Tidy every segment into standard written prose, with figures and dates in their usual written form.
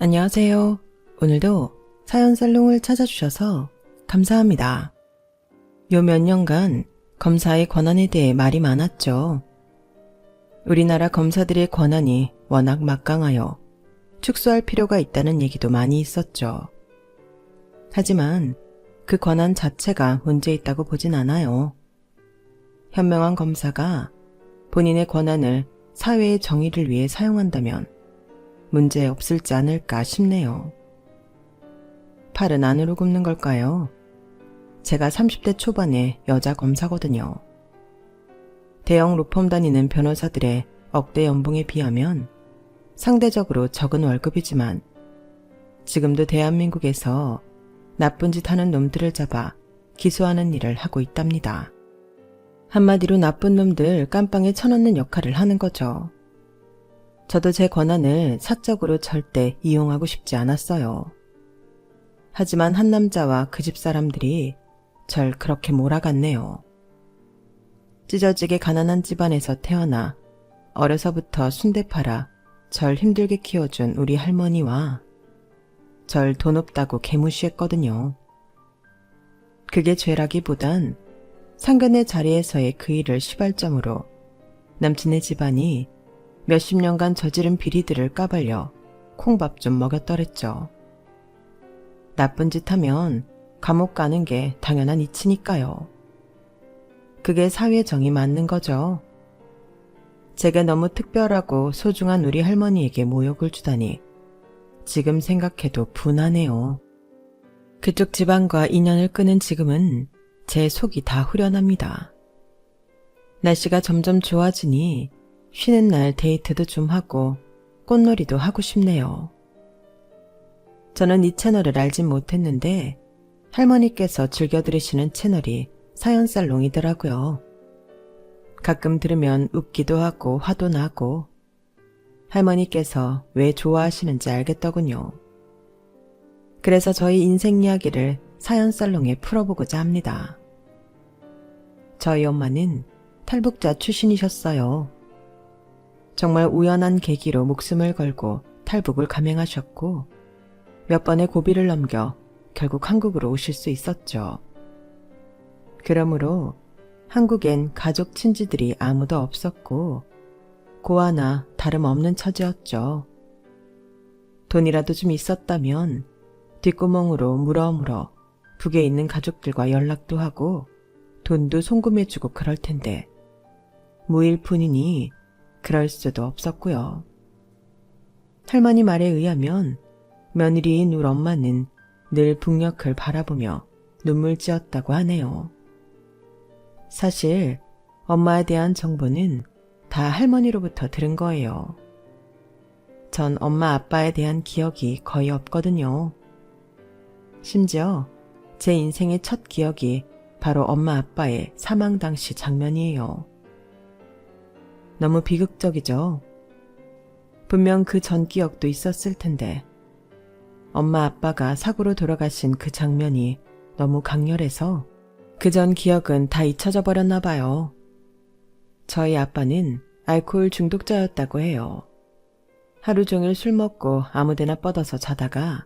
안녕하세요. 오늘도 사연살롱을 찾아주셔서 감사합니다. 요 몇 년간 검사의 권한에 대해 말이 많았죠. 우리나라 검사들의 권한이 워낙 막강하여 축소할 필요가 있다는 얘기도 많이 있었죠. 하지만 그 권한 자체가 문제 있다고 보진 않아요. 현명한 검사가 본인의 권한을 사회의 정의를 위해 사용한다면 문제 없을지 않을까 싶네요. 팔은 안으로 굽는 걸까요? 제가 30대 초반의 여자 검사거든요. 대형 로펌 다니는 변호사들의 억대 연봉에 비하면 상대적으로 적은 월급이지만 지금도 대한민국에서 나쁜 짓 하는 놈들을 잡아 기소하는 일을 하고 있답니다. 한마디로 나쁜 놈들 깜빵에 쳐넣는 역할을 하는 거죠. 저도 제 권한을 사적으로 절대 이용하고 싶지 않았어요. 하지만 한 남자와 그 집 사람들이 절 그렇게 몰아갔네요. 찢어지게 가난한 집안에서 태어나 어려서부터 순대 팔아 절 힘들게 키워준 우리 할머니와 절 돈 없다고 개무시했거든요. 그게 죄라기보단 상견례 자리에서의 그 일을 시발점으로 남친의 집안이 몇십 년간 저지른 비리들을 까발려 콩밥 좀 먹였더랬죠. 나쁜 짓 하면 감옥 가는 게 당연한 이치니까요. 그게 사회 정이 맞는 거죠. 제가 너무 특별하고 소중한 우리 할머니에게 모욕을 주다니 지금 생각해도 분하네요. 그쪽 집안과 인연을 끄는 지금은 제 속이 다 후련합니다. 날씨가 점점 좋아지니 쉬는 날 데이트도 좀 하고 꽃놀이도 하고 싶네요. 저는 이 채널을 알진 못했는데 할머니께서 즐겨 들으시는 채널이 사연살롱이더라고요. 가끔 들으면 웃기도 하고 화도 나고 할머니께서 왜 좋아하시는지 알겠더군요. 그래서 저희 인생 이야기를 사연살롱에 풀어보고자 합니다. 저희 엄마는 탈북자 출신이셨어요. 정말 우연한 계기로 목숨을 걸고 탈북을 감행하셨고 몇 번의 고비를 넘겨 결국 한국으로 오실 수 있었죠. 그러므로 한국엔 가족 친지들이 아무도 없었고 고아나 다름없는 처지였죠. 돈이라도 좀 있었다면 뒷구멍으로 물어물어 북에 있는 가족들과 연락도 하고 돈도 송금해주고 그럴 텐데 무일푼이니 그럴 수도 없었고요. 할머니 말에 의하면 며느리인 우리 엄마는 늘 북녘을 바라보며 눈물 지었다고 하네요. 사실 엄마에 대한 정보는 다 할머니로부터 들은 거예요. 전 엄마 아빠에 대한 기억이 거의 없거든요. 심지어 제 인생의 첫 기억이 바로 엄마 아빠의 사망 당시 장면이에요. 너무 비극적이죠? 분명 그 전 기억도 있었을 텐데 엄마 아빠가 사고로 돌아가신 그 장면이 너무 강렬해서 그 전 기억은 다 잊혀져 버렸나 봐요. 저희 아빠는 알코올 중독자였다고 해요. 하루 종일 술 먹고 아무데나 뻗어서 자다가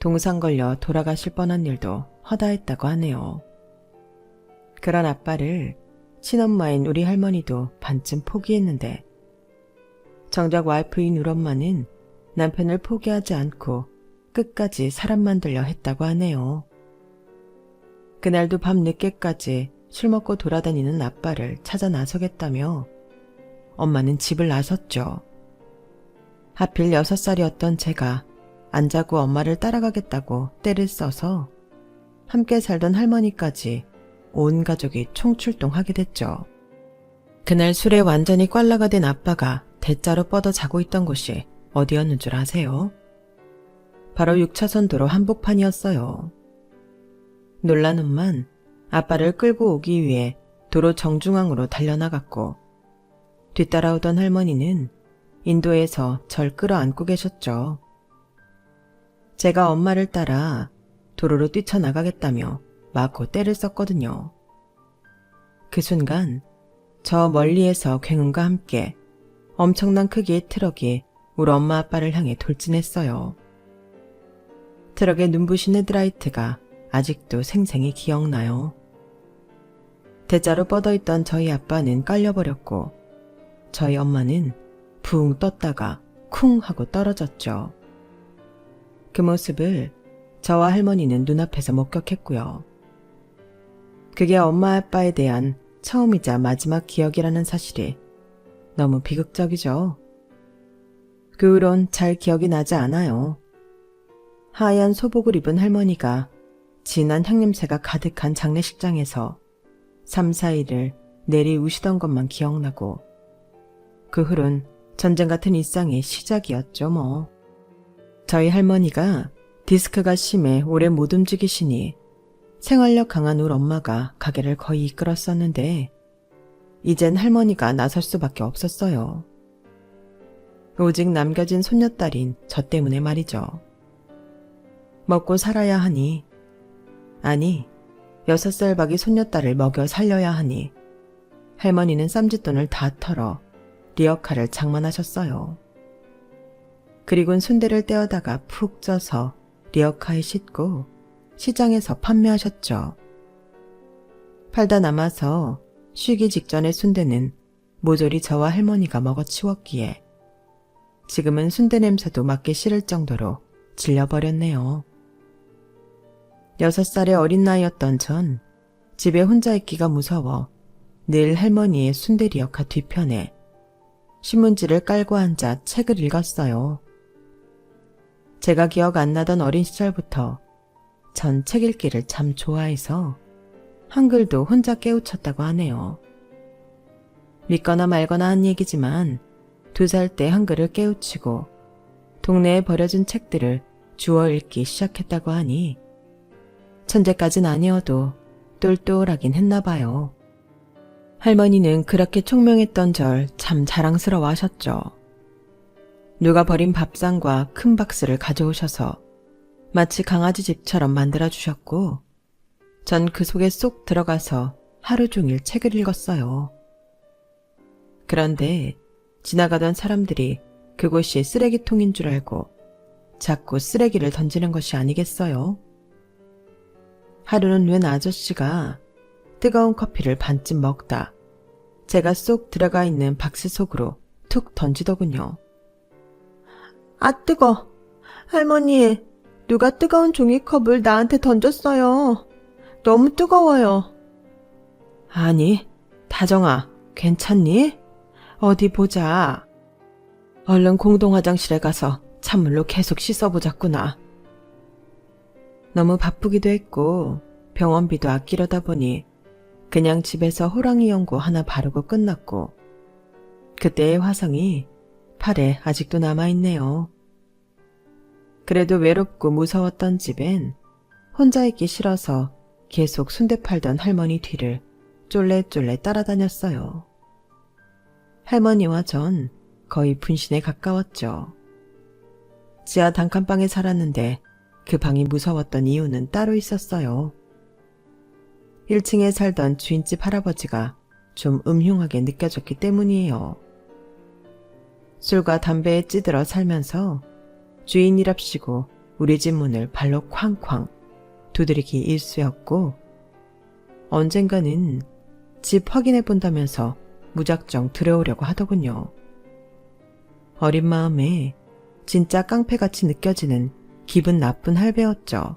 동상 걸려 돌아가실 뻔한 일도 허다했다고 하네요. 그런 아빠를 친엄마인 우리 할머니도 반쯤 포기했는데 정작 와이프인 우리 엄마는 남편을 포기하지 않고 끝까지 사람 만들려 했다고 하네요. 그날도 밤 늦게까지 술 먹고 돌아다니는 아빠를 찾아 나서겠다며 엄마는 집을 나섰죠. 하필 6살이었던 제가 안 자고 엄마를 따라가겠다고 떼를 써서 함께 살던 할머니까지 온 가족이 총출동하게 됐죠. 그날 술에 완전히 꽐라가 된 아빠가 대자로 뻗어 자고 있던 곳이 어디였는 줄 아세요? 바로 6차선 도로 한복판이었어요. 놀란 엄만 아빠를 끌고 오기 위해 도로 정중앙으로 달려나갔고 뒤따라오던 할머니는 인도에서 절 끌어안고 계셨죠. 제가 엄마를 따라 도로로 뛰쳐나가겠다며 마구 떼를 썼거든요. 그 순간 저 멀리에서 굉음과 함께 엄청난 크기의 트럭이 우리 엄마 아빠를 향해 돌진했어요. 트럭의 눈부신 헤드라이트가 아직도 생생히 기억나요. 대자로 뻗어있던 저희 아빠는 깔려버렸고 저희 엄마는 붕 떴다가 쿵 하고 떨어졌죠. 그 모습을 저와 할머니는 눈앞에서 목격했고요. 그게 엄마 아빠에 대한 처음이자 마지막 기억이라는 사실이 너무 비극적이죠. 그 후론 잘 기억이 나지 않아요. 하얀 소복을 입은 할머니가 진한 향냄새가 가득한 장례식장에서 3, 4일을 내리우시던 것만 기억나고 그 후론 전쟁 같은 일상의 시작이었죠 뭐. 저희 할머니가 디스크가 심해 오래 못 움직이시니 생활력 강한 우리 엄마가 가게를 거의 이끌었었는데 이젠 할머니가 나설 수밖에 없었어요. 오직 남겨진 손녀딸인 저 때문에 말이죠. 먹고 살아야 하니, 아니 6살 박이 손녀딸을 먹여 살려야 하니 할머니는 쌈짓돈을 다 털어 리어카를 장만하셨어요. 그리곤 순대를 떼어다가 푹 쪄서 리어카에 싣고 시장에서 판매하셨죠. 팔다 남아서 쉬기 직전의 순대는 모조리 저와 할머니가 먹어치웠기에 지금은 순대 냄새도 맡기 싫을 정도로 질려버렸네요. 6살의 어린 나이였던 전 집에 혼자 있기가 무서워 늘 할머니의 순대 리어카 뒤편에 신문지를 깔고 앉아 책을 읽었어요. 제가 기억 안 나던 어린 시절부터 전 책 읽기를 참 좋아해서 한글도 혼자 깨우쳤다고 하네요. 믿거나 말거나 한 얘기지만 2살 때 한글을 깨우치고 동네에 버려진 책들을 주워 읽기 시작했다고 하니 천재까진 아니어도 똘똘하긴 했나 봐요. 할머니는 그렇게 총명했던 절 참 자랑스러워 하셨죠. 누가 버린 밥상과 큰 박스를 가져오셔서 마치 강아지 집처럼 만들어주셨고 전 그 속에 쏙 들어가서 하루 종일 책을 읽었어요. 그런데 지나가던 사람들이 그곳이 쓰레기통인 줄 알고 자꾸 쓰레기를 던지는 것이 아니겠어요? 하루는 웬 아저씨가 뜨거운 커피를 반쯤 먹다 제가 쏙 들어가 있는 박스 속으로 툭 던지더군요. 아 뜨거! 할머니, 누가 뜨거운 종이컵을 나한테 던졌어요. 너무 뜨거워요. 아니, 다정아, 괜찮니? 어디 보자. 얼른 공동 화장실에 가서 찬물로 계속 씻어보자꾸나. 너무 바쁘기도 했고 병원비도 아끼려다 보니 그냥 집에서 호랑이 연고 하나 바르고 끝났고 그때의 화상이 팔에 아직도 남아있네요. 그래도 외롭고 무서웠던 집엔 혼자 있기 싫어서 계속 순대 팔던 할머니 뒤를 쫄래쫄래 따라다녔어요. 할머니와 전 거의 분신에 가까웠죠. 지하 단칸방에 살았는데 그 방이 무서웠던 이유는 따로 있었어요. 1층에 살던 주인집 할아버지가 좀 음흉하게 느껴졌기 때문이에요. 술과 담배에 찌들어 살면서 주인이랍시고 우리 집 문을 발로 쾅쾅 두드리기 일쑤였고 언젠가는 집 확인해 본다면서 무작정 들어오려고 하더군요. 어린 마음에 진짜 깡패같이 느껴지는 기분 나쁜 할배였죠.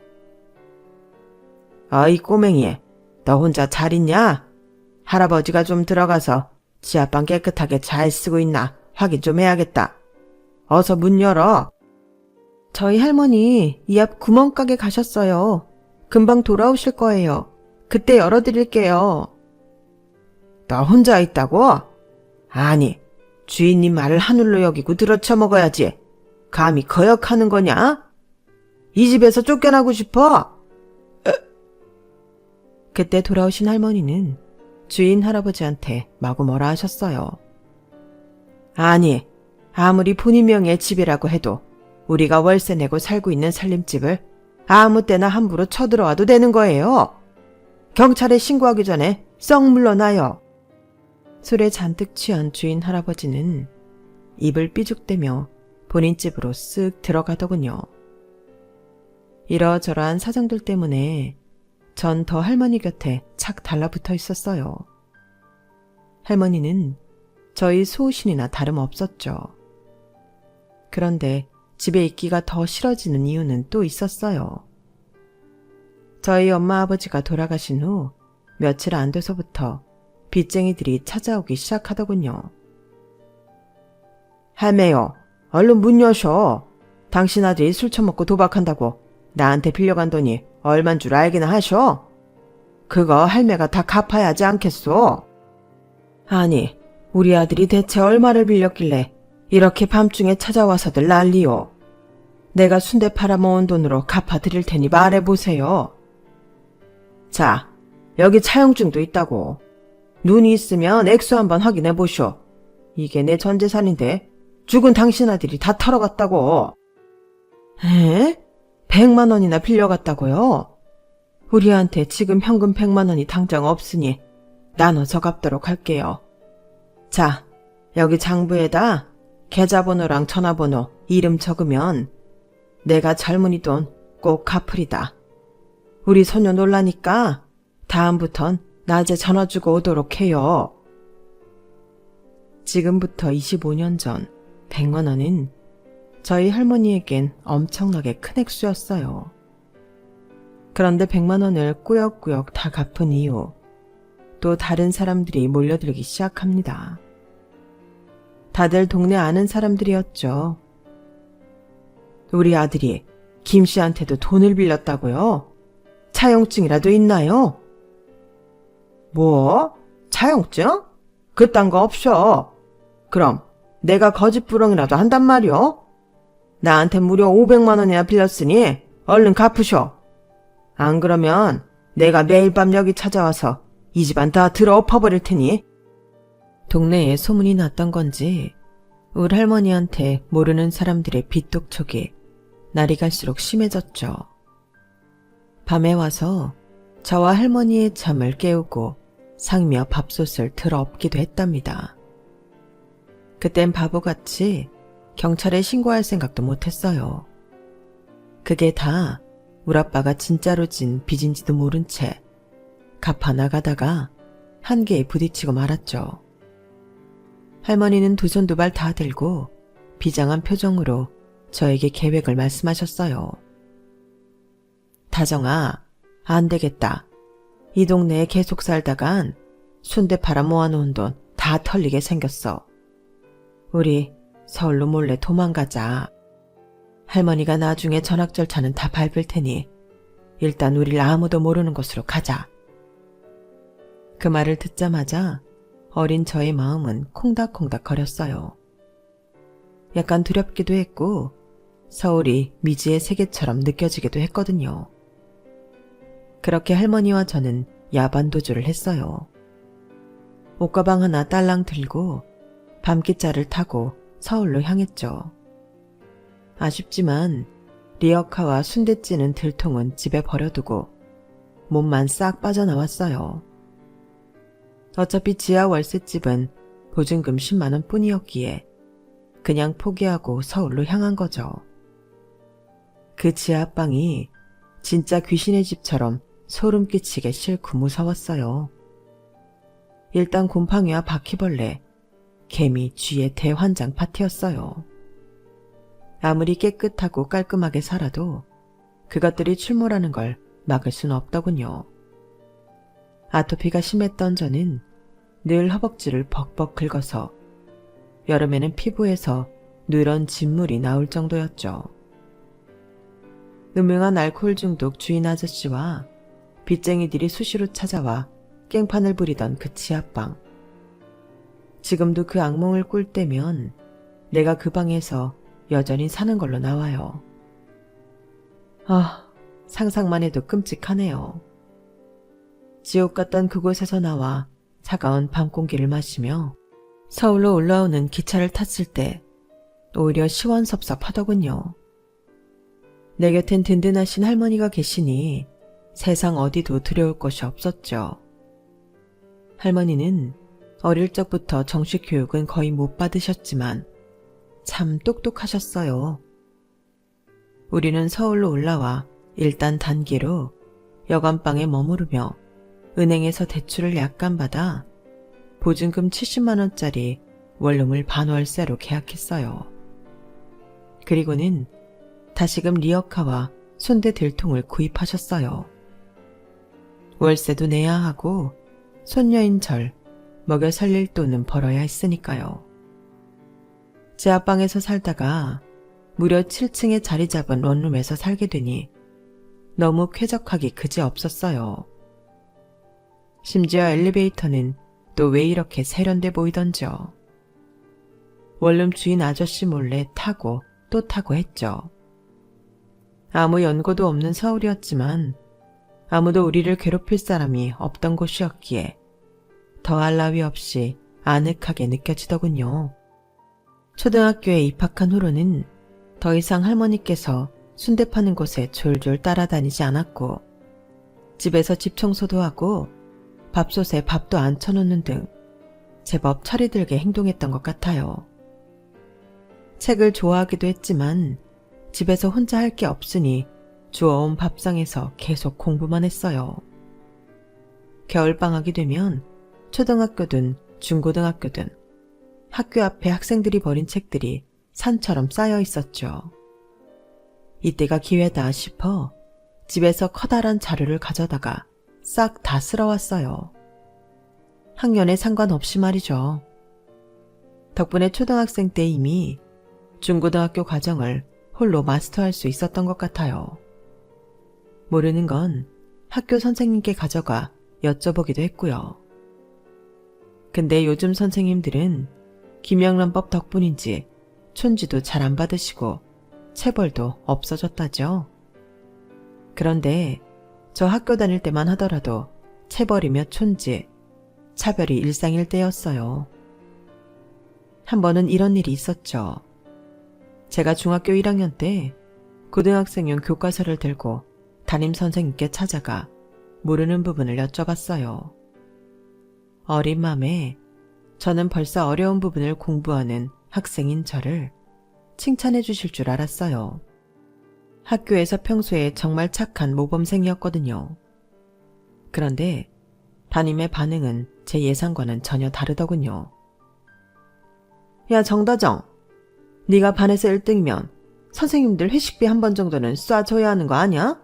어이 꼬맹이, 너 혼자 잘 있냐? 할아버지가 좀 들어가서 지하방 깨끗하게 잘 쓰고 있나 확인 좀 해야겠다. 어서 문 열어. 저희 할머니 이 앞 구멍가게 가셨어요. 금방 돌아오실 거예요. 그때 열어드릴게요. 너 혼자 있다고? 아니, 주인님 말을 하늘로 여기고 들어쳐 먹어야지. 감히 거역하는 거냐? 이 집에서 쫓겨나고 싶어? 그때 돌아오신 할머니는 주인 할아버지한테 마구 뭐라 하셨어요. 아니, 아무리 본인 명의의 집이라고 해도 우리가 월세 내고 살고 있는 살림집을 아무 때나 함부로 쳐들어와도 되는 거예요. 경찰에 신고하기 전에 썩 물러나요. 술에 잔뜩 취한 주인 할아버지는 입을 삐죽대며 본인 집으로 쓱 들어가더군요. 이러저러한 사정들 때문에 전 더 할머니 곁에 착 달라붙어 있었어요. 할머니는 저희 수호신이나 다름없었죠. 그런데 집에 있기가 더 싫어지는 이유는 또 있었어요. 저희 엄마 아버지가 돌아가신 후 며칠 안 돼서부터 빚쟁이들이 찾아오기 시작하더군요. 할매요, 얼른 문 여셔. 당신 아들이 술 처먹고 도박한다고 나한테 빌려간 돈이 얼만 줄 알기나 하셔? 그거 할매가 다 갚아야 하지 않겠소? 아니, 우리 아들이 대체 얼마를 빌렸길래 이렇게 밤중에 찾아와서들 난리요. 내가 순대 팔아모은 돈으로 갚아드릴 테니 말해보세요. 자, 여기 차용증도 있다고. 눈이 있으면 액수 한번 확인해보쇼. 이게 내 전재산인데 죽은 당신 아들이 다 털어갔다고. 에? 100만 원이나 빌려갔다고요? 우리한테 지금 현금 100만 원이 당장 없으니 나눠서 갚도록 할게요. 자, 여기 장부에다 계좌번호랑 전화번호, 이름 적으면 내가 젊은이 돈 꼭 갚으리다. 우리 소녀 놀라니까 다음부턴 낮에 전화 주고 오도록 해요. 지금부터 25년 전 100만 원은 저희 할머니에겐 엄청나게 큰 액수였어요. 그런데 100만 원을 꾸역꾸역 다 갚은 이후 또 다른 사람들이 몰려들기 시작합니다. 다들 동네 아는 사람들이었죠. 우리 아들이 김 씨한테도 돈을 빌렸다고요? 차용증이라도 있나요? 뭐? 차용증? 그딴 거 없어. 그럼 내가 거짓부렁이라도 한단 말이오? 나한테 무려 500만 원이나 빌렸으니 얼른 갚으셔. 안 그러면 내가 매일 밤 여기 찾아와서 이 집안 다 들어 엎어버릴 테니. 동네에 소문이 났던 건지 우리 할머니한테 모르는 사람들의 빚독촉이 날이 갈수록 심해졌죠. 밤에 와서 저와 할머니의 잠을 깨우고 상며 밥솥을 들어 엎기도 했답니다. 그땐 바보같이 경찰에 신고할 생각도 못했어요. 그게 다 우리 아빠가 진짜로 진 빚인지도 모른 채 갚아 나가다가 한계에 부딪히고 말았죠. 할머니는 두 손 두 발 다 들고 비장한 표정으로 저에게 계획을 말씀하셨어요. 다정아, 안 되겠다. 이 동네에 계속 살다간 순대 팔아 모아놓은 돈 다 털리게 생겼어. 우리 서울로 몰래 도망가자. 할머니가 나중에 전학 절차는 다 밟을 테니 일단 우릴 아무도 모르는 곳으로 가자. 그 말을 듣자마자 어린 저의 마음은 콩닥콩닥 거렸어요. 약간 두렵기도 했고 서울이 미지의 세계처럼 느껴지기도 했거든요. 그렇게 할머니와 저는 야반도주를 했어요. 옷가방 하나 딸랑 들고 밤기차를 타고 서울로 향했죠. 아쉽지만 리어카와 순대 찌는 들통은 집에 버려두고 몸만 싹 빠져나왔어요. 어차피 지하 월세집은 보증금 10만 원 뿐이었기에 그냥 포기하고 서울로 향한 거죠. 그 지하방이 진짜 귀신의 집처럼 소름 끼치게 싫고 무서웠어요. 일단 곰팡이와 바퀴벌레, 개미, 쥐의 대환장 파티였어요. 아무리 깨끗하고 깔끔하게 살아도 그것들이 출몰하는 걸 막을 수는 없더군요. 아토피가 심했던 저는 늘 허벅지를 벅벅 긁어서 여름에는 피부에서 누런 진물이 나올 정도였죠. 음흉한 알코올 중독 주인 아저씨와 빚쟁이들이 수시로 찾아와 깽판을 부리던 그 지하방. 지금도 그 악몽을 꿀 때면 내가 그 방에서 여전히 사는 걸로 나와요. 아, 상상만 해도 끔찍하네요. 지옥 같던 그곳에서 나와 차가운 밤 공기를 마시며 서울로 올라오는 기차를 탔을 때 오히려 시원섭섭하더군요. 내 곁엔 든든하신 할머니가 계시니 세상 어디도 두려울 것이 없었죠. 할머니는 어릴 적부터 정식 교육은 거의 못 받으셨지만 참 똑똑하셨어요. 우리는 서울로 올라와 일단 단기로 여관방에 머무르며 은행에서 대출을 약간 받아 보증금 70만 원짜리 원룸을 반월세로 계약했어요. 그리고는 다시금 리어카와 손대 들통을 구입하셨어요. 월세도 내야 하고 손녀인 절 먹여 살릴 돈은 벌어야 했으니까요. 제 앞방에서 살다가 무려 7층에 자리 잡은 원룸에서 살게 되니 너무 쾌적하기 그지없었어요. 심지어 엘리베이터는 또 왜 이렇게 세련돼 보이던지요. 원룸 주인 아저씨 몰래 타고 또 타고 했죠. 아무 연고도 없는 서울이었지만 아무도 우리를 괴롭힐 사람이 없던 곳이었기에 더할 나위 없이 아늑하게 느껴지더군요. 초등학교에 입학한 후로는 더 이상 할머니께서 순대 파는 곳에 졸졸 따라다니지 않았고 집에서 집 청소도 하고 밥솥에 밥도 안 쳐놓는 등 제법 철이 들게 행동했던 것 같아요. 책을 좋아하기도 했지만 집에서 혼자 할 게 없으니 주워온 밥상에서 계속 공부만 했어요. 겨울방학이 되면 초등학교든 중고등학교든 학교 앞에 학생들이 버린 책들이 산처럼 쌓여 있었죠. 이때가 기회다 싶어 집에서 커다란 자루를 가져다가 싹 다 쓸어왔어요. 학년에 상관없이 말이죠. 덕분에 초등학생 때 이미 중고등학교 과정을 홀로 마스터할 수 있었던 것 같아요. 모르는 건 학교 선생님께 가져가 여쭤보기도 했고요. 근데 요즘 선생님들은 김영란법 덕분인지 촌지도 잘 안 받으시고 체벌도 없어졌다죠. 그런데 저 학교 다닐 때만 하더라도 체벌이며 촌지, 차별이 일상일 때였어요. 한 번은 이런 일이 있었죠. 제가 중학교 1학년 때 고등학생용 교과서를 들고 담임 선생님께 찾아가 모르는 부분을 여쭤봤어요. 어린 맘에 저는 벌써 어려운 부분을 공부하는 학생인 저를 칭찬해 주실 줄 알았어요. 학교에서 평소에 정말 착한 모범생이었거든요. 그런데 담임의 반응은 제 예상과는 전혀 다르더군요. 야 정다정, 네가 반에서 1등이면 선생님들 회식비 한 번 정도는 쏴줘야 하는 거 아니야?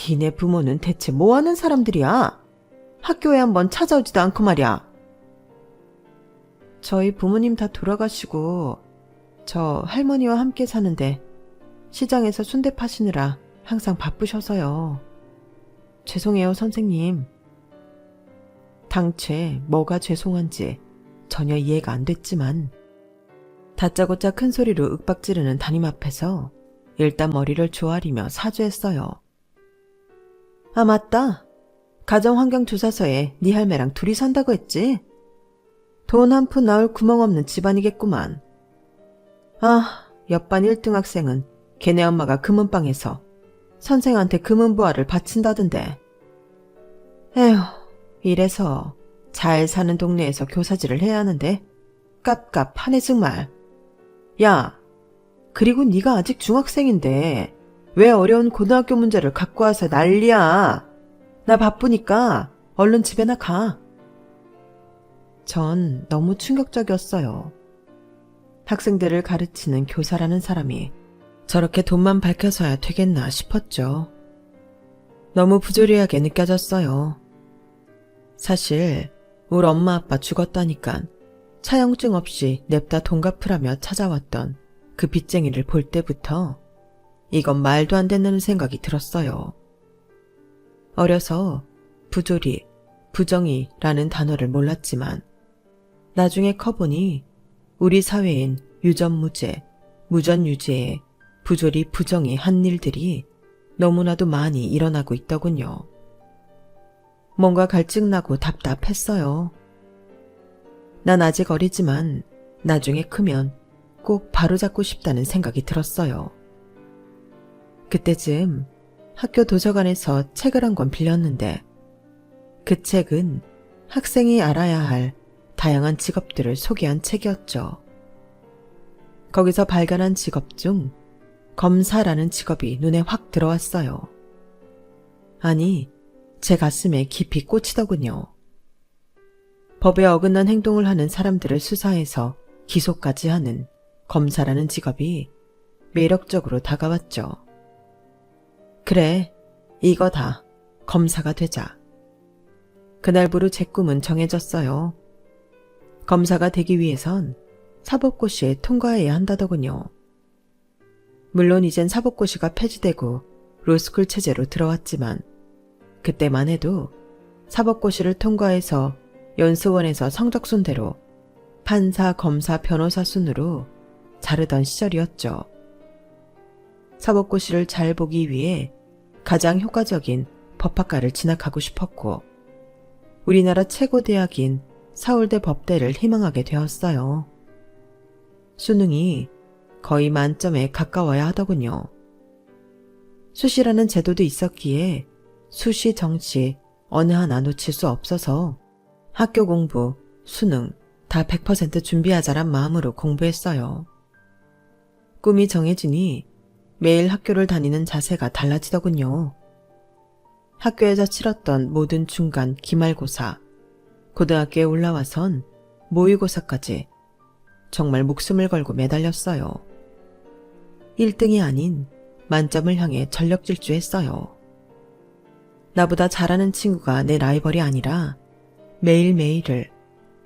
니네 부모는 대체 뭐 하는 사람들이야? 학교에 한번 찾아오지도 않고 말이야. 저희 부모님 다 돌아가시고 저 할머니와 함께 사는데 시장에서 순대 파시느라 항상 바쁘셔서요. 죄송해요 선생님. 당최 뭐가 죄송한지 전혀 이해가 안 됐지만 다짜고짜 큰 소리로 윽박지르는 담임 앞에서 일단 머리를 조아리며 사죄했어요. 아 맞다. 가정환경조사서에 네 할매랑 둘이 산다고 했지? 돈 한 푼 나올 구멍 없는 집안이겠구만. 아, 옆반 1등 학생은 걔네 엄마가 금은방에서 선생한테 금은부화를 바친다던데. 에휴, 이래서 잘 사는 동네에서 교사질을 해야 하는데 깝깝하네 정말. 야, 그리고 네가 아직 중학생인데 왜 어려운 고등학교 문제를 갖고 와서 난리야. 나 바쁘니까 얼른 집에나 가. 전 너무 충격적이었어요. 학생들을 가르치는 교사라는 사람이 저렇게 돈만 밝혀서야 되겠나 싶었죠. 너무 부조리하게 느껴졌어요. 사실 우리 엄마 아빠 죽었다니까 차용증 없이 냅다 돈 갚으라며 찾아왔던 그 빚쟁이를 볼 때부터 이건 말도 안 된다는 생각이 들었어요. 어려서 부조리, 부정이라는 단어를 몰랐지만 나중에 커보니 우리 사회엔 유전무죄, 무전유죄에 부조리, 부정이 한 일들이 너무나도 많이 일어나고 있더군요. 뭔가 갈증나고 답답했어요. 난 아직 어리지만 나중에 크면 꼭 바로잡고 싶다는 생각이 들었어요. 그때쯤 학교 도서관에서 책을 한 권 빌렸는데 그 책은 학생이 알아야 할 다양한 직업들을 소개한 책이었죠. 거기서 발견한 직업 중 검사라는 직업이 눈에 확 들어왔어요. 아니, 제 가슴에 깊이 꽂히더군요. 법에 어긋난 행동을 하는 사람들을 수사해서 기소까지 하는 검사라는 직업이 매력적으로 다가왔죠. 그래, 이거다. 검사가 되자. 그날부로 제 꿈은 정해졌어요. 검사가 되기 위해선 사법고시에 통과해야 한다더군요. 물론 이젠 사법고시가 폐지되고 로스쿨 체제로 들어왔지만 그때만 해도 사법고시를 통과해서 연수원에서 성적 순대로 판사, 검사, 변호사 순으로 자르던 시절이었죠. 사법고시를 잘 보기 위해 가장 효과적인 법학과를 진학하고 싶었고 우리나라 최고 대학인 서울대 법대를 희망하게 되었어요. 수능이 거의 만점에 가까워야 하더군요. 수시라는 제도도 있었기에 수시, 정시 어느 하나 놓칠 수 없어서 학교 공부, 수능 다 100% 준비하자란 마음으로 공부했어요. 꿈이 정해지니 매일 학교를 다니는 자세가 달라지더군요. 학교에서 치렀던 모든 중간, 기말고사, 고등학교에 올라와선 모의고사까지 정말 목숨을 걸고 매달렸어요. 1등이 아닌 만점을 향해 전력 질주했어요. 나보다 잘하는 친구가 내 라이벌이 아니라 매일매일을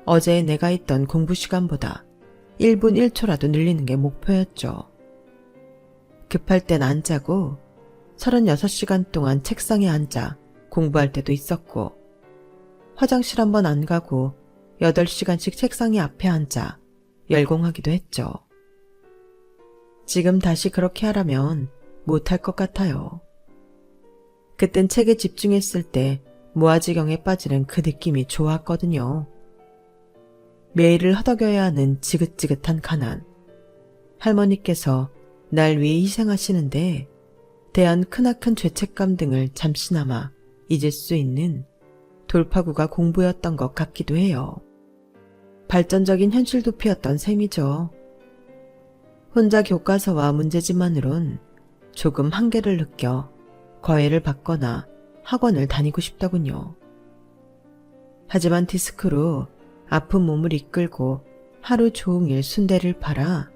어제 내가 있던 공부 시간보다 1분 1초라도 늘리는 게 목표였죠. 급할 땐 안 자고 36시간 동안 책상에 앉아 공부할 때도 있었고 화장실 한 번 안 가고 8시간씩 책상에 앞에 앉아 열공하기도 했죠. 지금 다시 그렇게 하라면 못할 것 같아요. 그땐 책에 집중했을 때 무아지경에 빠지는 그 느낌이 좋았거든요. 매일을 허덕여야 하는 지긋지긋한 가난. 할머니께서 날 위해 희생하시는데 대한 크나큰 죄책감 등을 잠시나마 잊을 수 있는 돌파구가 공부였던 것 같기도 해요. 발전적인 현실 도피였던 셈이죠. 혼자 교과서와 문제집만으론 조금 한계를 느껴 과외를 받거나 학원을 다니고 싶더군요. 하지만 디스크로 아픈 몸을 이끌고 하루 종일 순대를 팔아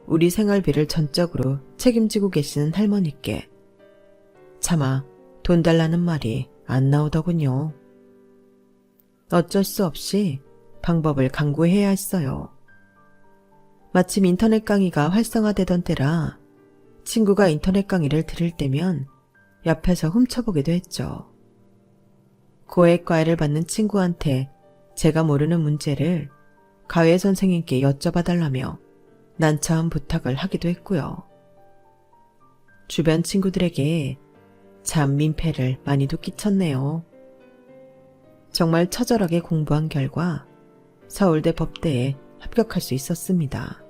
우리 생활비를 전적으로 책임지고 계시는 할머니께 차마 돈 달라는 말이 안 나오더군요. 어쩔 수 없이 방법을 강구해야 했어요. 마침 인터넷 강의가 활성화되던 때라 친구가 인터넷 강의를 들을 때면 옆에서 훔쳐보기도 했죠. 고액 과외를 받는 친구한테 제가 모르는 문제를 과외 선생님께 여쭤봐달라며 난처한 부탁을 하기도 했고요. 주변 친구들에게 참 민폐를 많이도 끼쳤네요. 정말 처절하게 공부한 결과 서울대 법대에 합격할 수 있었습니다.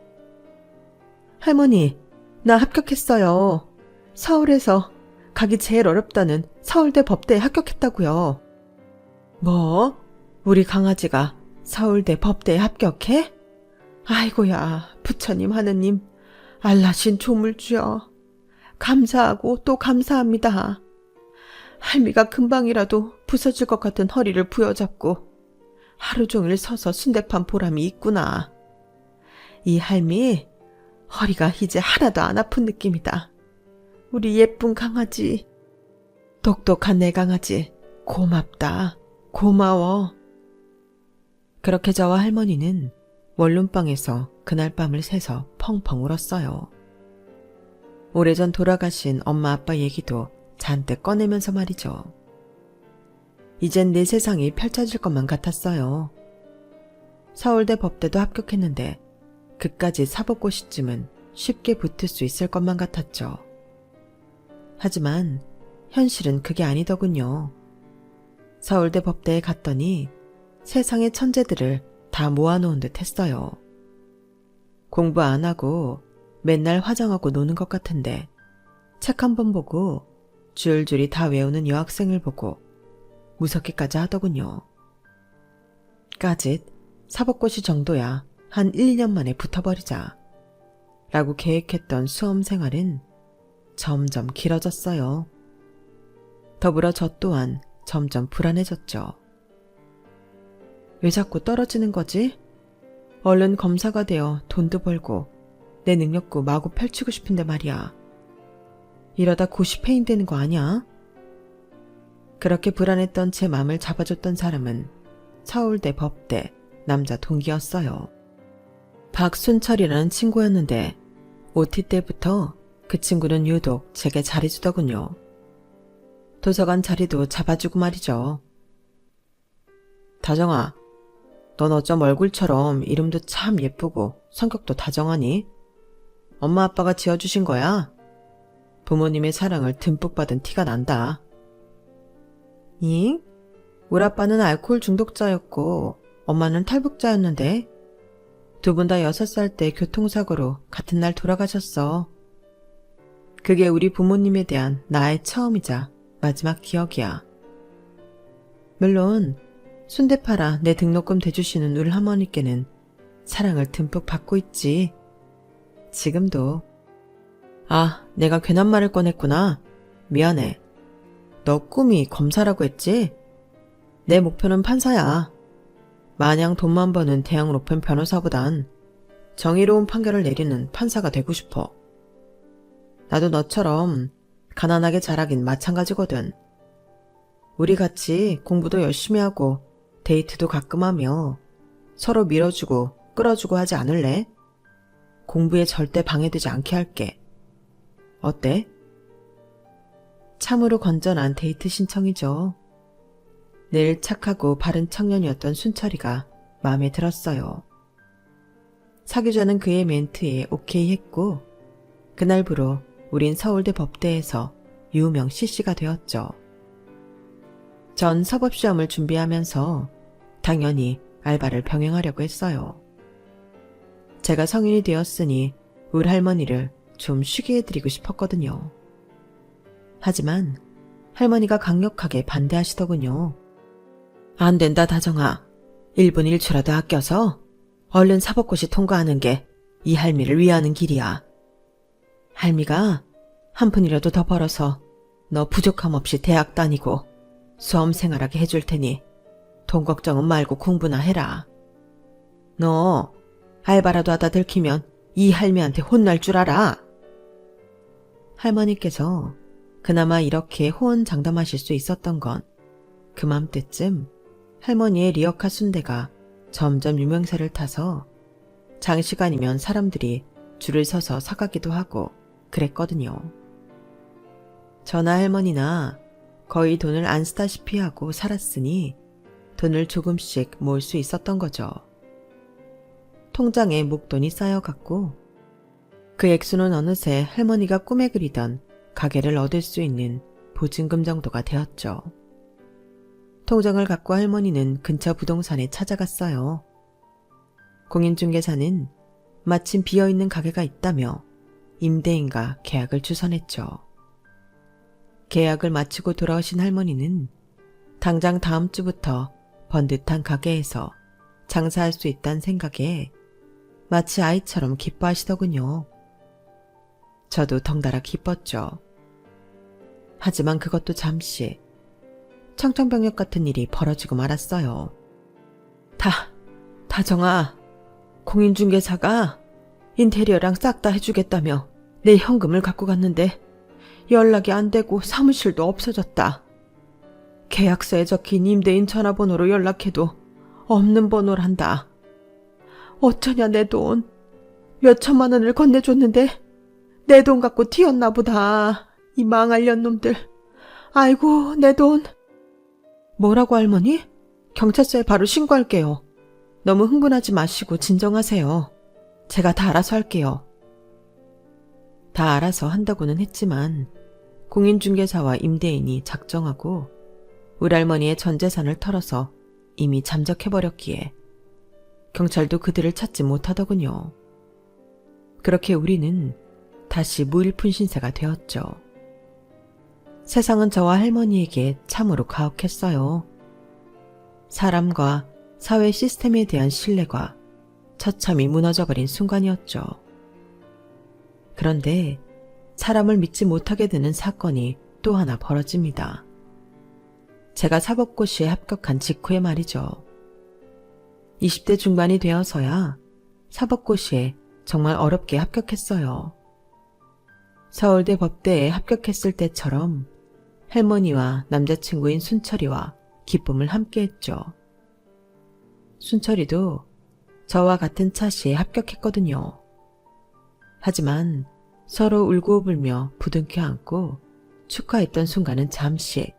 할머니, 나 합격했어요. 서울에서 가기 제일 어렵다는 서울대 법대에 합격했다고요. 뭐? 우리 강아지가 서울대 법대에 합격해? 아이고야, 부처님 하느님, 알라신 조물주여. 감사하고 또 감사합니다. 할미가 금방이라도 부서질 것 같은 허리를 부여잡고 하루 종일 서서 순대판 보람이 있구나. 이 할미, 허리가 이제 하나도 안 아픈 느낌이다. 우리 예쁜 강아지, 똑똑한 내 강아지, 고맙다. 고마워. 그렇게 저와 할머니는 원룸방에서 그날 밤을 새서 펑펑 울었어요. 오래전 돌아가신 엄마 아빠 얘기도 잔뜩 꺼내면서 말이죠. 이젠 내 세상이 펼쳐질 것만 같았어요. 서울대 법대도 합격했는데 그까지 사법고시쯤은 쉽게 붙을 수 있을 것만 같았죠. 하지만 현실은 그게 아니더군요. 서울대 법대에 갔더니 세상의 천재들을 다 모아놓은 듯 했어요. 공부 안 하고 맨날 화장하고 노는 것 같은데 책 한 번 보고 줄줄이 다 외우는 여학생을 보고 무섭기까지 하더군요. 까짓 사법고시 정도야 한 1, 2년 만에 붙어버리자 라고 계획했던 수험 생활은 점점 길어졌어요. 더불어 저 또한 점점 불안해졌죠. 왜 자꾸 떨어지는 거지? 얼른 검사가 되어 돈도 벌고 내 능력도 마구 펼치고 싶은데 말이야. 이러다 고시 폐인 되는 거 아니야? 그렇게 불안했던 제 맘을 잡아줬던 사람은 서울대 법대 남자 동기였어요. 박순철이라는 친구였는데 OT 때부터 그 친구는 유독 제게 잘해주더군요. 도서관 자리도 잡아주고 말이죠. 다정아, 넌 어쩜 얼굴처럼 이름도 참 예쁘고 성격도 다정하니? 엄마 아빠가 지어주신 거야? 부모님의 사랑을 듬뿍 받은 티가 난다. 잉? 우리 아빠는 알코올 중독자였고 엄마는 탈북자였는데 두 분 다 6살 때 교통사고로 같은 날 돌아가셨어. 그게 우리 부모님에 대한 나의 처음이자 마지막 기억이야. 물론 순대 팔아 내 등록금 대주시는 울 할머니께는 사랑을 듬뿍 받고 있지. 지금도. 아, 내가 괜한 말을 꺼냈구나. 미안해. 너 꿈이 검사라고 했지? 내 목표는 판사야. 마냥 돈만 버는 대학 높은 변호사보단 정의로운 판결을 내리는 판사가 되고 싶어. 나도 너처럼 가난하게 자라긴 마찬가지거든. 우리 같이 공부도 열심히 하고 데이트도 가끔 하며 서로 밀어주고 끌어주고 하지 않을래? 공부에 절대 방해되지 않게 할게. 어때? 참으로 건전한 데이트 신청이죠. 늘 착하고 바른 청년이었던 순철이가 마음에 들었어요. 사귀자는 그의 멘트에 오케이 했고 그날부로 우린 서울대 법대에서 유명 CC가 되었죠. 전 사법시험을 준비하면서 당연히 알바를 병행하려고 했어요. 제가 성인이 되었으니 우리 할머니를 좀 쉬게 해드리고 싶었거든요. 하지만 할머니가 강력하게 반대하시더군요. 안 된다 다정아. 1분 1초라도 아껴서 얼른 사법고시 통과하는 게 이 할미를 위하는 길이야. 할미가 한 푼이라도 더 벌어서 너 부족함 없이 대학 다니고 수험 생활하게 해줄 테니 돈 걱정은 말고 공부나 해라. 너 알바라도 하다 들키면 이 할미한테 혼날 줄 알아. 할머니께서 그나마 이렇게 호언장담하실 수 있었던 건 그맘때쯤 할머니의 리어카 순대가 점점 유명세를 타서 장시간이면 사람들이 줄을 서서 사가기도 하고 그랬거든요. 저나 할머니나 거의 돈을 안 쓰다시피 하고 살았으니 돈을 조금씩 모을 수 있었던 거죠. 통장에 목돈이 쌓여갔고 그 액수는 어느새 할머니가 꿈에 그리던 가게를 얻을 수 있는 보증금 정도가 되었죠. 통장을 갖고 할머니는 근처 부동산에 찾아갔어요. 공인중개사는 마침 비어있는 가게가 있다며 임대인과 계약을 주선했죠. 계약을 마치고 돌아오신 할머니는 당장 다음 주부터 번듯한 가게에서 장사할 수 있다는 생각에 마치 아이처럼 기뻐하시더군요. 저도 덩달아 기뻤죠. 하지만 그것도 잠시 청천벽력 같은 일이 벌어지고 말았어요. 다정아, 공인중개사가 인테리어랑 싹 다 해주겠다며 내 현금을 갖고 갔는데 연락이 안 되고 사무실도 없어졌다. 계약서에 적힌 임대인 전화번호로 연락해도 없는 번호란다. 어쩌냐 내 돈. 몇 천만 원을 건네줬는데 내 돈 갖고 튀었나 보다. 이 망할 년놈들. 아이고 내 돈. 뭐라고 할머니? 경찰서에 바로 신고할게요. 너무 흥분하지 마시고 진정하세요. 제가 다 알아서 할게요. 다 알아서 한다고는 했지만 공인중개사와 임대인이 작정하고 우리 할머니의 전 재산을 털어서 이미 잠적해버렸기에 경찰도 그들을 찾지 못하더군요. 그렇게 우리는 다시 무일푼 신세가 되었죠. 세상은 저와 할머니에게 참으로 가혹했어요. 사람과 사회 시스템에 대한 신뢰가 처참히 무너져버린 순간이었죠. 그런데 사람을 믿지 못하게 되는 사건이 또 하나 벌어집니다. 제가 사법고시에 합격한 직후에 말이죠. 20대 중반이 되어서야 사법고시에 정말 어렵게 합격했어요. 서울대 법대에 합격했을 때처럼 할머니와 남자친구인 순철이와 기쁨을 함께했죠. 순철이도 저와 같은 차시에 합격했거든요. 하지만 서로 울고 불며 부둥켜 안고 축하했던 순간은 잠시,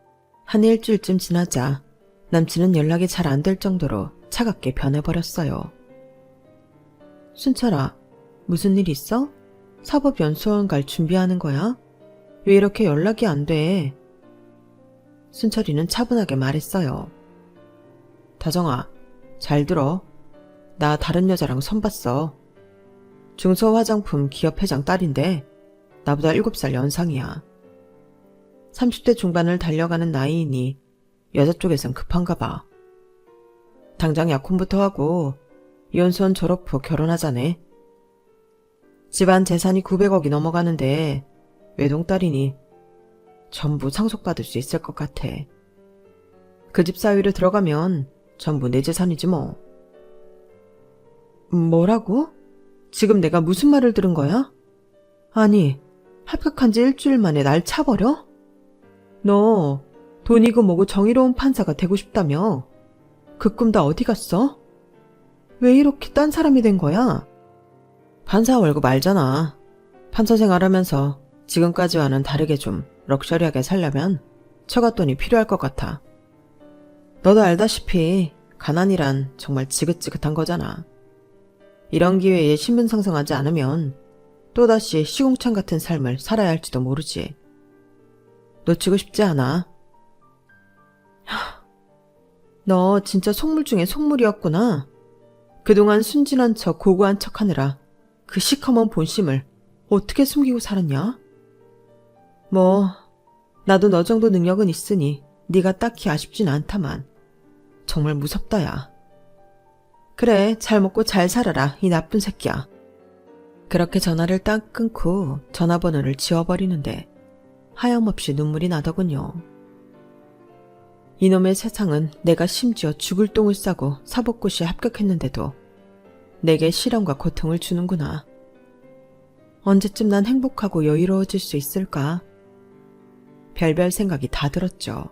한 일주일쯤 지나자 남친은 연락이 잘 안 될 정도로 차갑게 변해버렸어요. 순철아, 무슨 일 있어? 사법연수원 갈 준비하는 거야? 왜 이렇게 연락이 안 돼? 순철이는 차분하게 말했어요. 다정아, 잘 들어. 나 다른 여자랑 선 봤어. 중소화장품 기업 회장 딸인데 나보다 7살 연상이야. 30대 중반을 달려가는 나이이니 여자 쪽에선 급한가 봐. 당장 약혼부터 하고 연수원 졸업 후 결혼하자네. 집안 재산이 900억이 넘어가는데 외동딸이니 전부 상속받을 수 있을 것 같아. 그 집 사위로 들어가면 전부 내 재산이지 뭐. 뭐라고? 지금 내가 무슨 말을 들은 거야? 아니, 합격한 지 일주일 만에 날 차버려? 너 돈이고 뭐고 정의로운 판사가 되고 싶다며? 그 꿈 다 어디 갔어? 왜 이렇게 딴 사람이 된 거야? 판사 월급 알잖아. 판사 생활하면서 지금까지와는 다르게 좀 럭셔리하게 살려면 처갓돈이 필요할 것 같아. 너도 알다시피 가난이란 정말 지긋지긋한 거잖아. 이런 기회에 신분 상승하지 않으면 또다시 시궁창 같은 삶을 살아야 할지도 모르지. 놓치고 싶지 않아. 너 진짜 속물 중에 속물이었구나. 그동안 순진한 척 고고한 척 하느라 그 시커먼 본심을 어떻게 숨기고 살았냐? 뭐 나도 너 정도 능력은 있으니 네가 딱히 아쉽진 않다만 정말 무섭다 야. 그래, 잘 먹고 잘 살아라 이 나쁜 새끼야. 그렇게 전화를 딱 끊고 전화번호를 지워버리는데 하염없이 눈물이 나더군요. 이놈의 세상은 내가 심지어 죽을 똥을 싸고 사법고시에 합격했는데도 내게 시련과 고통을 주는구나. 언제쯤 난 행복하고 여유로워질 수 있을까? 별별 생각이 다 들었죠.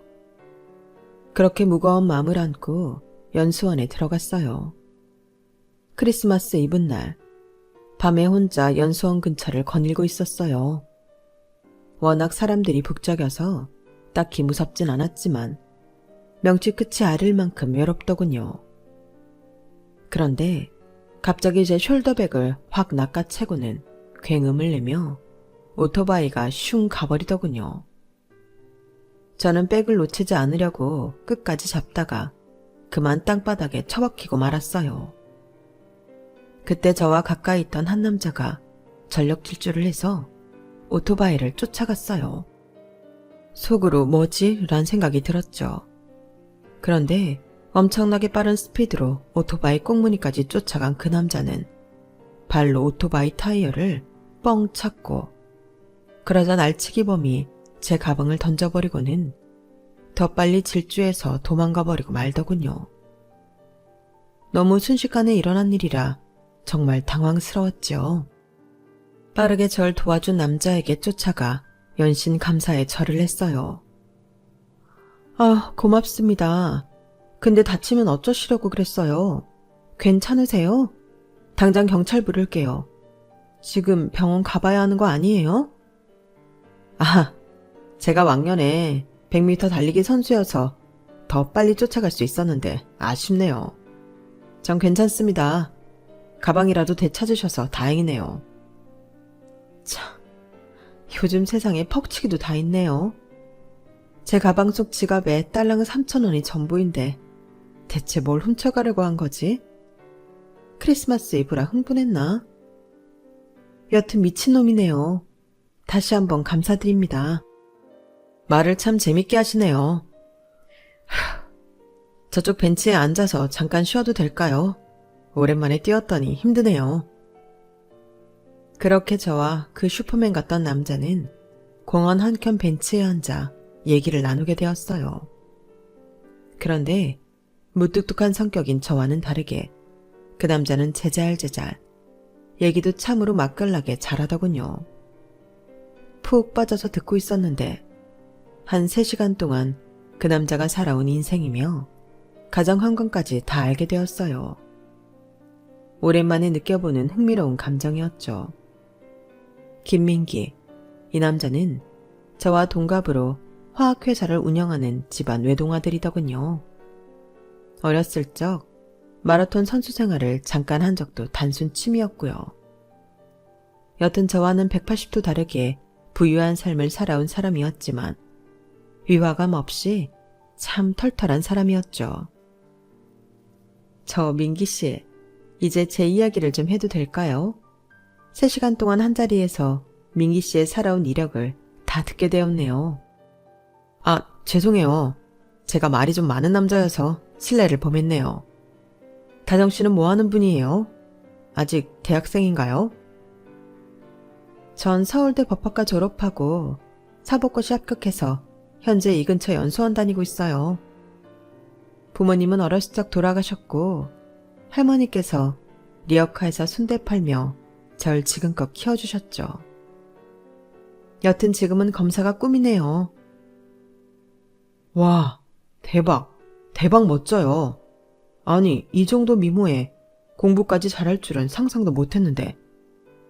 그렇게 무거운 마음을 안고 연수원에 들어갔어요. 크리스마스 이브날 밤에 혼자 연수원 근처를 거닐고 있었어요. 워낙 사람들이 북적여서 딱히 무섭진 않았지만 명치 끝이 아릴 만큼 외롭더군요. 그런데 갑자기 제 숄더백을 확 낚아채고는 굉음을 내며 오토바이가 슝 가버리더군요. 저는 백을 놓치지 않으려고 끝까지 잡다가 그만 땅바닥에 처박히고 말았어요. 그때 저와 가까이 있던 한 남자가 전력 질주를 해서 오토바이를 쫓아갔어요. 속으로 뭐지? 란 생각이 들었죠. 그런데 엄청나게 빠른 스피드로 오토바이 꽁무니까지 쫓아간 그 남자는 발로 오토바이 타이어를 뻥 찼고 그러자 날치기범이 제 가방을 던져버리고는 더 빨리 질주해서 도망가버리고 말더군요. 너무 순식간에 일어난 일이라 정말 당황스러웠죠. 빠르게 절 도와준 남자에게 쫓아가 연신 감사의 절을 했어요. 아, 고맙습니다. 근데 다치면 어쩌시려고 그랬어요? 괜찮으세요? 당장 경찰 부를게요. 지금 병원 가봐야 하는 거 아니에요? 아, 제가 왕년에 100m 달리기 선수여서 더 빨리 쫓아갈 수 있었는데 아쉽네요. 전 괜찮습니다. 가방이라도 되찾으셔서 다행이네요. 참, 요즘 세상에 퍽치기도 다 있네요. 제 가방 속 지갑에 딸랑 3,000원이 전부인데 대체 뭘 훔쳐가려고 한 거지? 크리스마스 이브라 흥분했나? 여튼 미친놈이네요. 다시 한번 감사드립니다. 말을 참 재밌게 하시네요. 저쪽 벤치에 앉아서 잠깐 쉬어도 될까요? 오랜만에 뛰었더니 힘드네요. 그렇게 저와 그 슈퍼맨 같던 남자는 공원 한켠 벤치에 앉아 얘기를 나누게 되었어요. 그런데 무뚝뚝한 성격인 저와는 다르게 그 남자는 제잘제잘, 얘기도 참으로 맛깔나게 잘하더군요. 푹 빠져서 듣고 있었는데 한 3시간 동안 그 남자가 살아온 인생이며 가정 환경까지 다 알게 되었어요. 오랜만에 느껴보는 흥미로운 감정이었죠. 김민기, 이 남자는 저와 동갑으로 화학회사를 운영하는 집안 외동아들이더군요. 어렸을 적 마라톤 선수 생활을 잠깐 한 적도 단순 취미였고요. 여튼 저와는 180도 다르게 부유한 삶을 살아온 사람이었지만 위화감 없이 참 털털한 사람이었죠. 저 민기 씨, 이제 제 이야기를 좀 해도 될까요? 3시간 동안 한자리에서 민기 씨의 살아온 이력을 다 듣게 되었네요. 아, 죄송해요. 제가 말이 좀 많은 남자여서 실례를 범했네요. 다정 씨는 뭐 하는 분이에요? 아직 대학생인가요? 전 서울대 법학과 졸업하고 사법고시 합격해서 현재 이 근처 연수원 다니고 있어요. 부모님은 어렸을 적 돌아가셨고 할머니께서 리어카에서 순대 팔며 절 지금껏 키워주셨죠. 여튼 지금은 검사가 꿈이네요. 와, 대박 멋져요. 아니, 이 정도 미모에 공부까지 잘할 줄은 상상도 못했는데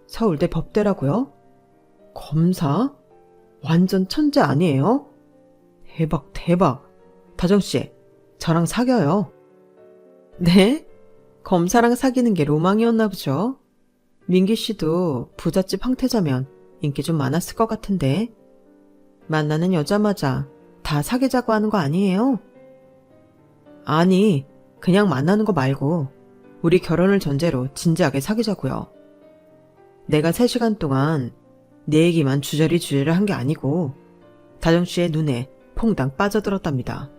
서울대 법대라고요? 검사? 완전 천재 아니에요? 대박. 다정씨, 저랑 사겨요. 네? 검사랑 사귀는 게 로망이었나 보죠? 민기씨도 부잣집 황태자면 인기 좀 많았을 것 같은데 만나는 여자마자 다 사귀자고 하는 거 아니에요? 아니, 그냥 만나는 거 말고 우리 결혼을 전제로 진지하게 사귀자고요. 내가 3시간 동안 내 얘기만 주저리 한 게 아니고 다정씨의 눈에 퐁당 빠져들었답니다.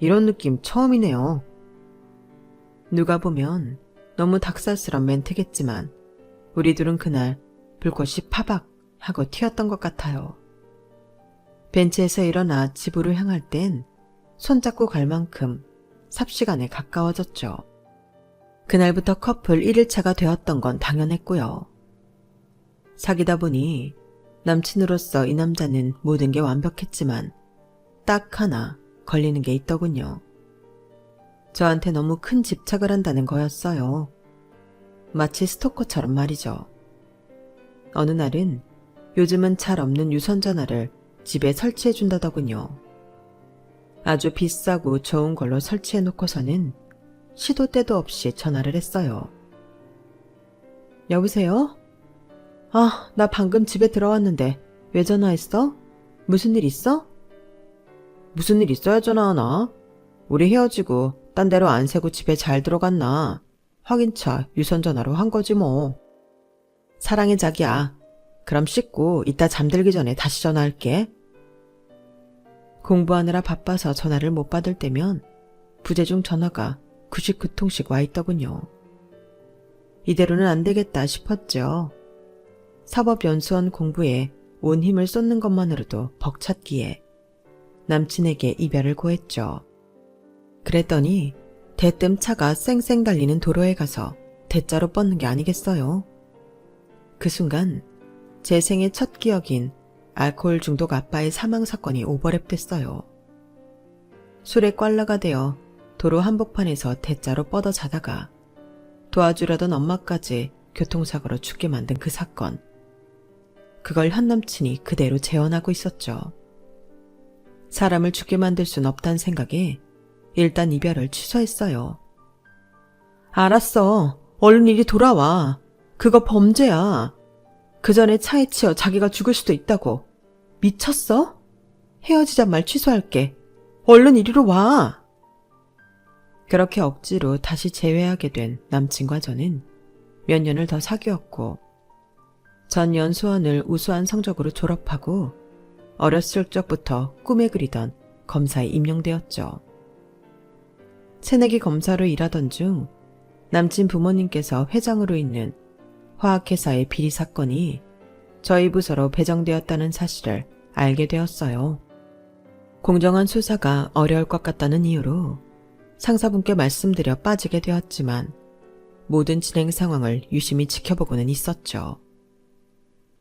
이런 느낌 처음이네요. 누가 보면 너무 닭살스러운 멘트겠지만 우리 둘은 그날 불꽃이 파박 하고 튀었던 것 같아요. 벤치에서 일어나 집으로 향할 땐 손잡고 갈 만큼 삽시간에 가까워졌죠. 그날부터 커플 1일차가 되었던 건 당연했고요. 사귀다 보니 남친으로서 이 남자는 모든 게 완벽했지만 딱 하나 걸리는 게 있더군요. 저한테 너무 큰 집착을 한다는 거였어요. 마치 스토커처럼 말이죠. 어느 날은 요즘은 잘 없는 유선전화를 집에 설치해 준다더군요. 아주 비싸고 좋은 걸로 설치해 놓고서는 시도 때도 없이 전화를 했어요. 여보세요? 아, 나 방금 집에 들어왔는데 왜 전화했어? 무슨 일 있어? 무슨 일 있어야 전화하나? 우리 헤어지고 딴 데로 안 새고 집에 잘 들어갔나? 확인차 유선전화로 한 거지 뭐. 사랑해 자기야. 그럼 씻고 이따 잠들기 전에 다시 전화할게. 공부하느라 바빠서 전화를 못 받을 때면 부재중 전화가 99통씩 와 있더군요. 이대로는 안 되겠다 싶었죠. 사법연수원 공부에 온 힘을 쏟는 것만으로도 벅찼기에 남친에게 이별을 고했죠. 그랬더니 대뜸 차가 쌩쌩 달리는 도로에 가서 대자로 뻗는 게 아니겠어요. 그 순간 제 생애 첫 기억인 알코올 중독 아빠의 사망 사건이 오버랩됐어요. 술에 꽐라가 되어 도로 한복판에서 대자로 뻗어 자다가 도와주려던 엄마까지 교통사고로 죽게 만든 그 사건. 그걸 현 남친이 그대로 재현하고 있었죠. 사람을 죽게 만들 순 없다는 생각에 일단 이별을 취소했어요. 알았어. 얼른 이리 돌아와. 그거 범죄야. 그 전에 차에 치여 자기가 죽을 수도 있다고. 미쳤어? 헤어지자 말 취소할게. 얼른 이리로 와. 그렇게 억지로 다시 재회하게 된 남친과 저는 몇 년을 더 사귀었고 전 연수원을 우수한 성적으로 졸업하고 어렸을 적부터 꿈에 그리던 검사에 임용되었죠. 새내기 검사로 일하던 중 남친 부모님께서 회장으로 있는 화학회사의 비리 사건이 저희 부서로 배정되었다는 사실을 알게 되었어요. 공정한 수사가 어려울 것 같다는 이유로 상사분께 말씀드려 빠지게 되었지만 모든 진행 상황을 유심히 지켜보고는 있었죠.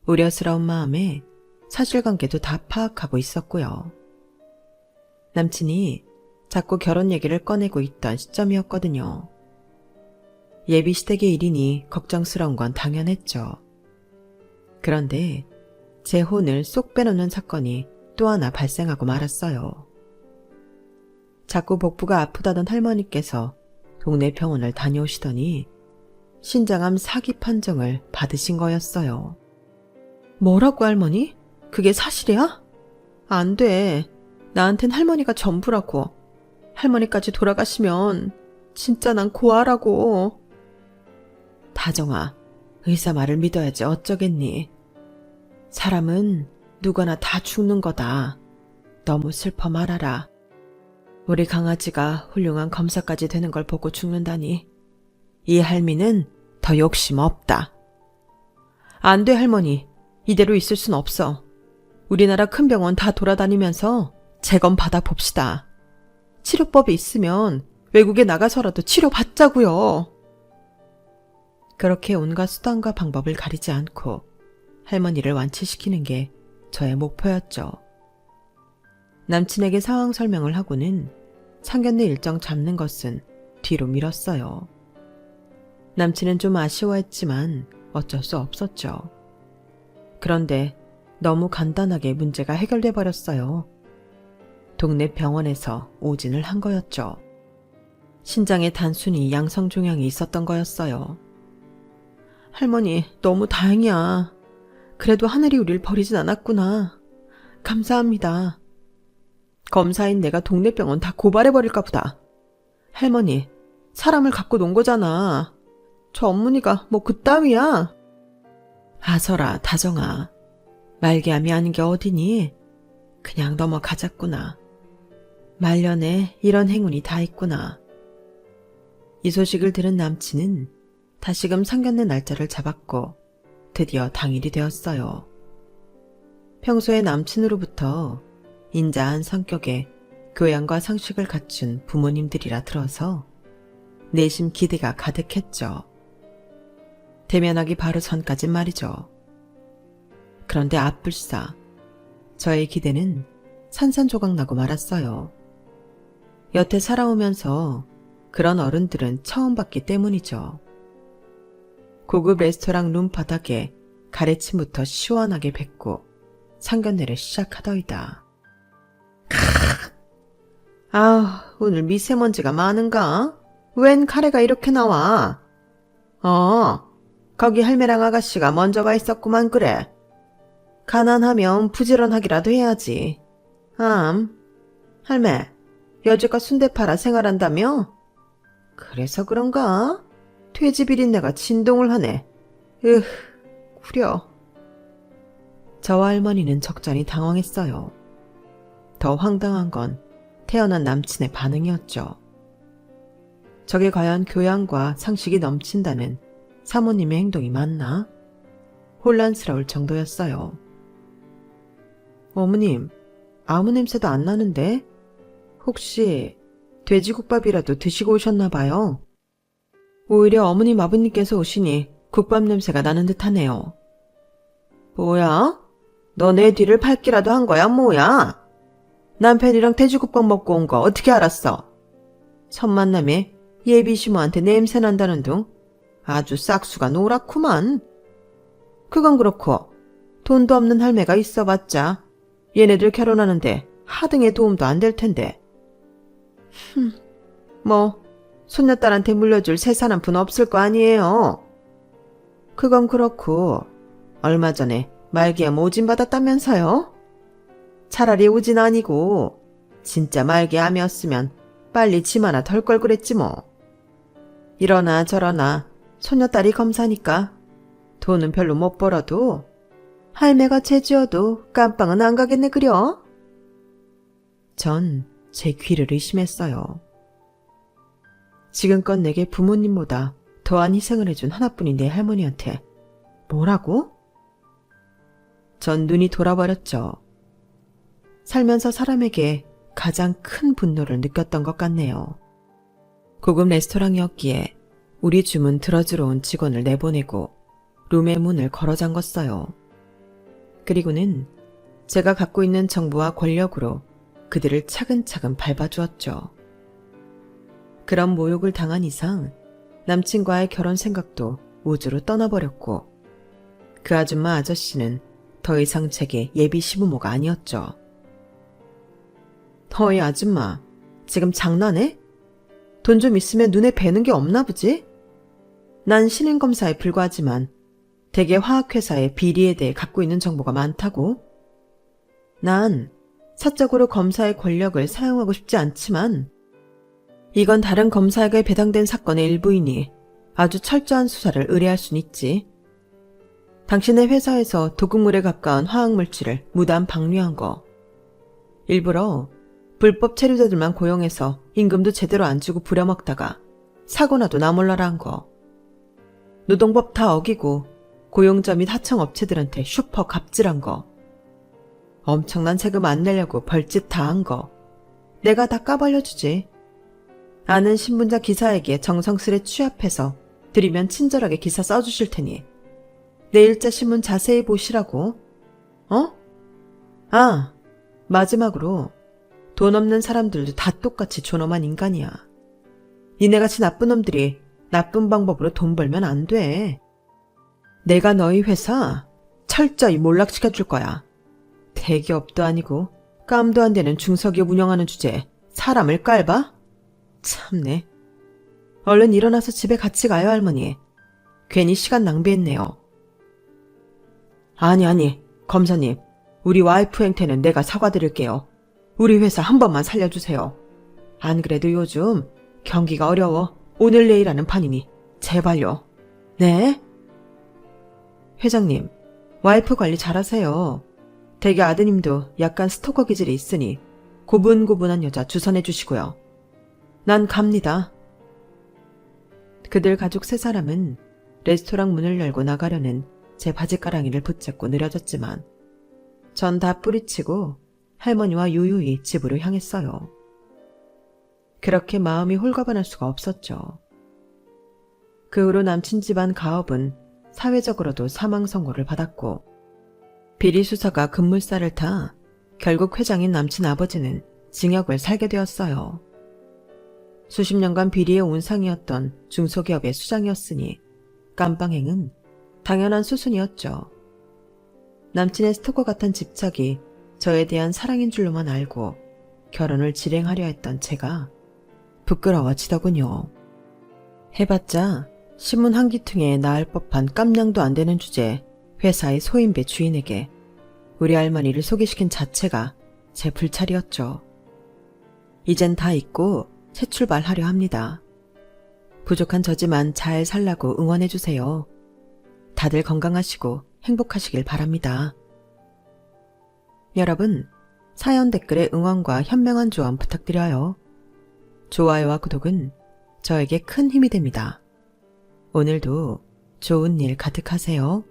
우려스러운 마음에 사실관계도 다 파악하고 있었고요. 남친이 자꾸 결혼 얘기를 꺼내고 있던 시점이었거든요. 예비 시댁의 일이니 걱정스러운 건 당연했죠. 그런데 제 혼을 쏙 빼놓는 사건이 또 하나 발생하고 말았어요. 자꾸 복부가 아프다던 할머니께서 동네 병원을 다녀오시더니 신장암 사기 판정을 받으신 거였어요. 뭐라고 할머니? 그게 사실이야? 안 돼. 나한텐 할머니가 전부라고. 할머니까지 돌아가시면 진짜 난 고아라고. 다정아, 의사 말을 믿어야지 어쩌겠니. 사람은 누구나 다 죽는 거다. 너무 슬퍼 말아라. 우리 강아지가 훌륭한 검사까지 되는 걸 보고 죽는다니. 이 할미는 더 욕심 없다. 안 돼, 할머니. 이대로 있을 순 없어. 우리나라 큰 병원 다 돌아다니면서 재검 받아봅시다. 치료법이 있으면 외국에 나가서라도 치료받자고요. 그렇게 온갖 수단과 방법을 가리지 않고 할머니를 완치시키는 게 저의 목표였죠. 남친에게 상황 설명을 하고는 상견례 일정 잡는 것은 뒤로 미뤘어요. 남친은 좀 아쉬워했지만 어쩔 수 없었죠. 그런데 너무 간단하게 문제가 해결돼 버렸어요. 동네 병원에서 오진을 한 거였죠. 신장에 단순히 양성종양이 있었던 거였어요. 할머니, 너무 다행이야. 그래도 하늘이 우릴 버리진 않았구나. 감사합니다. 검사인 내가 동네 병원 다 고발해버릴까 보다. 할머니, 사람을 갖고 논 거잖아. 저 어머니가 뭐 그따위야. 아서라, 다정아. 말기암이 아닌 게 어디니? 그냥 넘어가자꾸나. 말년에 이런 행운이 다 있구나. 이 소식을 들은 남친은 다시금 상견례 날짜를 잡았고 드디어 당일이 되었어요. 평소에 남친으로부터 인자한 성격에 교양과 상식을 갖춘 부모님들이라 들어서 내심 기대가 가득했죠. 대면하기 바로 전까진 말이죠. 그런데 앞불사 저의 기대는 산산조각나고 말았어요. 여태 살아오면서 그런 어른들은 처음 봤기 때문이죠. 고급 레스토랑 룸 바닥에 가래침부터 시원하게 뱉고 상견례를 시작하더이다. 아우, 오늘 미세먼지가 많은가? 웬 카레가 이렇게 나와? 거기 할매랑 아가씨가 먼저 가 있었구만 그래. 가난하면 부지런하기라도 해야지. 할매, 여지껏 순대 팔아 생활한다며? 그래서 그런가? 돼지 비린내가 진동을 하네. 구려. 저와 할머니는 적잖이 당황했어요. 더 황당한 건 태어난 남친의 반응이었죠. 저게 과연 교양과 상식이 넘친다는 사모님의 행동이 맞나? 혼란스러울 정도였어요. 어머님, 아무 냄새도 안 나는데? 혹시 돼지국밥이라도 드시고 오셨나 봐요. 오히려 어머님 아버님께서 오시니 국밥 냄새가 나는 듯하네요. 뭐야? 너 내 뒤를 밟기라도 한 거야 뭐야? 남편이랑 돼지국밥 먹고 온 거 어떻게 알았어? 첫 만남에 예비 시모한테 냄새 난다는 둥 아주 싹수가 노랗구만. 그건 그렇고 돈도 없는 할매가 있어봤자 얘네들 결혼하는데 하등의 도움도 안 될 텐데. 뭐 손녀딸한테 물려줄 세산 한 푼 없을 거 아니에요. 그건 그렇고 얼마 전에 말기암 오진 받았다면서요? 차라리 오진 아니고 진짜 말기암이었으면 빨리 짐 하나 덜 걸 그랬지 뭐. 이러나 저러나 손녀딸이 검사니까 돈은 별로 못 벌어도 할매가 죄지어도 깜빵은 안 가겠네 그려? 전 제 귀를 의심했어요. 지금껏 내게 부모님보다 더한 희생을 해준 하나뿐인 내 할머니한테 뭐라고? 전 눈이 돌아버렸죠. 살면서 사람에게 가장 큰 분노를 느꼈던 것 같네요. 고급 레스토랑이었기에 우리 주문 들어주러 온 직원을 내보내고 룸의 문을 걸어 잠궜어요. 그리고는 제가 갖고 있는 정보와 권력으로 그들을 차근차근 밟아주었죠. 그런 모욕을 당한 이상 남친과의 결혼 생각도 우주로 떠나버렸고 그 아줌마 아저씨는 더 이상 제게 예비 시부모가 아니었죠. 어이 아줌마, 지금 장난해? 돈 좀 있으면 눈에 뵈는 게 없나 보지? 난 신인검사에 불과하지만 대개 화학회사의 비리에 대해 갖고 있는 정보가 많다고? 난 사적으로 검사의 권력을 사용하고 싶지 않지만 이건 다른 검사에게 배당된 사건의 일부이니 아주 철저한 수사를 의뢰할 순 있지. 당신의 회사에서 도극물에 가까운 화학물질을 무단 방류한 거, 일부러 불법 체류자들만 고용해서 임금도 제대로 안 주고 부려먹다가 사고나도 나 몰라라 한 거, 노동법 다 어기고 고용자 및 하청업체들한테 슈퍼 갑질한 거, 엄청난 세금 안 내려고 벌짓 다 한 거 내가 다 까발려주지. 아는 신문자 기사에게 정성스레 취합해서 드리면 친절하게 기사 써주실 테니 내일자 신문 자세히 보시라고. 어? 아, 마지막으로 돈 없는 사람들도 다 똑같이 존엄한 인간이야. 니네같이 나쁜 놈들이 나쁜 방법으로 돈 벌면 안 돼. 내가 너희 회사 철저히 몰락시켜줄 거야. 대기업도 아니고 깜도 안 되는 중소기업 운영하는 주제에 사람을 깔봐? 참네. 얼른 일어나서 집에 같이 가요, 할머니. 괜히 시간 낭비했네요. 아니, 검사님. 우리 와이프 행태는 내가 사과드릴게요. 우리 회사 한 번만 살려주세요. 안 그래도 요즘 경기가 어려워 오늘 내일 하는 판이니 제발요. 네? 회장님, 와이프 관리 잘하세요. 대개 아드님도 약간 스토커 기질이 있으니 고분고분한 여자 주선해 주시고요. 난 갑니다. 그들 가족 세 사람은 레스토랑 문을 열고 나가려는 제 바지가랑이를 붙잡고 느려졌지만 전 다 뿌리치고 할머니와 유유히 집으로 향했어요. 그렇게 마음이 홀가분할 수가 없었죠. 그 후로 남친 집안 가업은 사회적으로도 사망 선고를 받았고 비리 수사가 급물살을 타 결국 회장인 남친 아버지는 징역을 살게 되었어요. 수십 년간 비리의 온상이었던 중소기업의 수장이었으니 깜빵행은 당연한 수순이었죠. 남친의 스토커 같은 집착이 저에 대한 사랑인 줄로만 알고 결혼을 실행하려 했던 제가 부끄러워지더군요. 해봤자 신문 한 기퉁에 나을 법한 깜냥도 안 되는 주제에 회사의 소인배 주인에게 우리 할머니를 소개시킨 자체가 제 불찰이었죠. 이젠 다 잊고 새 출발하려 합니다. 부족한 저지만 잘 살라고 응원해주세요. 다들 건강하시고 행복하시길 바랍니다. 여러분, 사연 댓글에 응원과 현명한 조언 부탁드려요. 좋아요와 구독은 저에게 큰 힘이 됩니다. 오늘도 좋은 일 가득하세요.